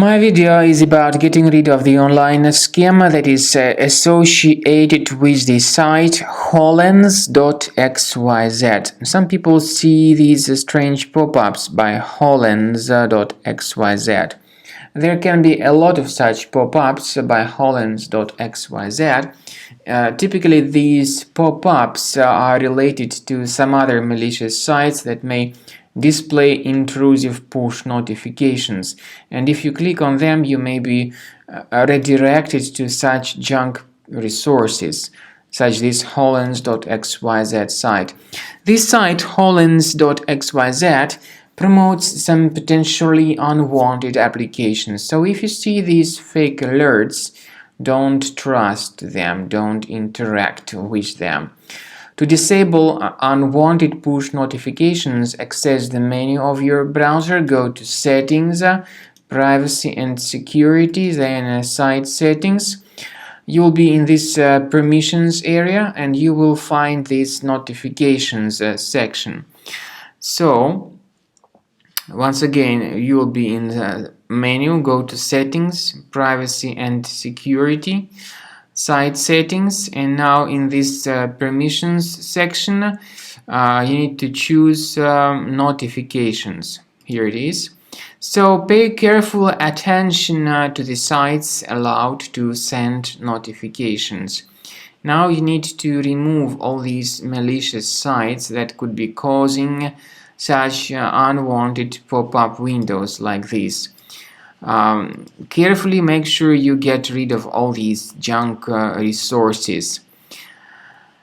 My video is about getting rid of the online scam that is associated with the site Holans.xyz. Some people see these strange pop-ups by Holans.xyz. There can be a lot of such pop-ups by Holans.xyz. Typically, these pop-ups are related to some other malicious sites that may display intrusive push notifications, and if you click on them, you may be redirected to such junk resources, such this Holans.xyz site. This site, Holans.xyz, promotes some potentially unwanted applications. So if you see these fake alerts, don't trust them, don't interact with them. To disable unwanted push notifications, access the menu of your browser, go to Settings, Privacy and Security, then Site Settings. You'll be in this Permissions area and you will find this Notifications section. So, once again, you will be in the menu, go to Settings, Privacy and Security, Site Settings, and now in this Permissions section, you need to choose Notifications. Here it is. So pay careful attention to the sites allowed to send notifications. Now you need to remove all these malicious sites that could be causing such unwanted pop-up windows like this. Carefully make sure you get rid of all these junk resources.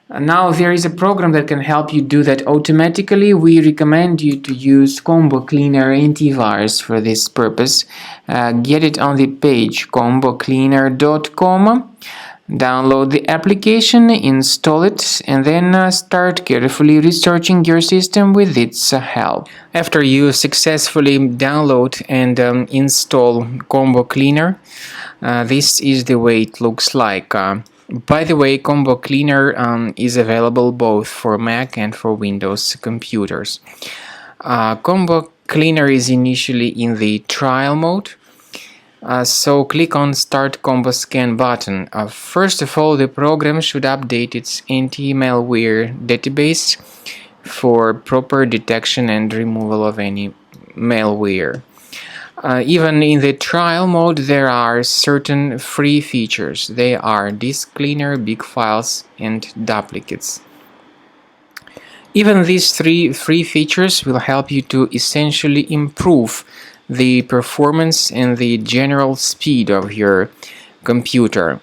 Now there is a program that can help you do that automatically. We recommend you to use Combo Cleaner Antivirus for this purpose. Get it on the page combocleaner.com. Download the application, install it, and then start carefully researching your system with its help. After you successfully download and install Combo Cleaner, this is the way it looks like. By the way, Combo Cleaner is available both for Mac and for Windows computers. Combo Cleaner is initially in the trial mode. So click on Start Combo Scan button. First of all, the program should update its anti-malware database for proper detection and removal of any malware. Even in the trial mode, there are certain free features. They are Disk Cleaner, Big Files, and Duplicates. Even these three free features will help you to essentially improve the performance and the general speed of your computer.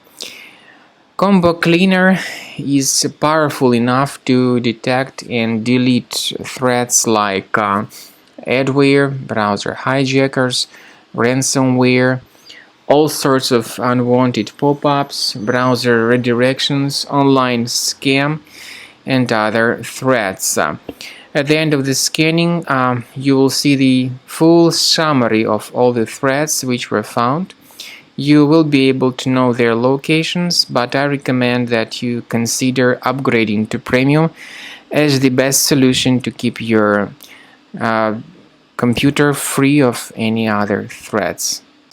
Combo Cleaner is powerful enough to detect and delete threats like adware, browser hijackers, ransomware, all sorts of unwanted pop-ups, browser redirections, online scam, and other threats. At the end of the scanning, you will see the full summary of all the threats which were found. You will be able to know their locations, but I recommend that you consider upgrading to Premium as the best solution to keep your computer free of any other threats.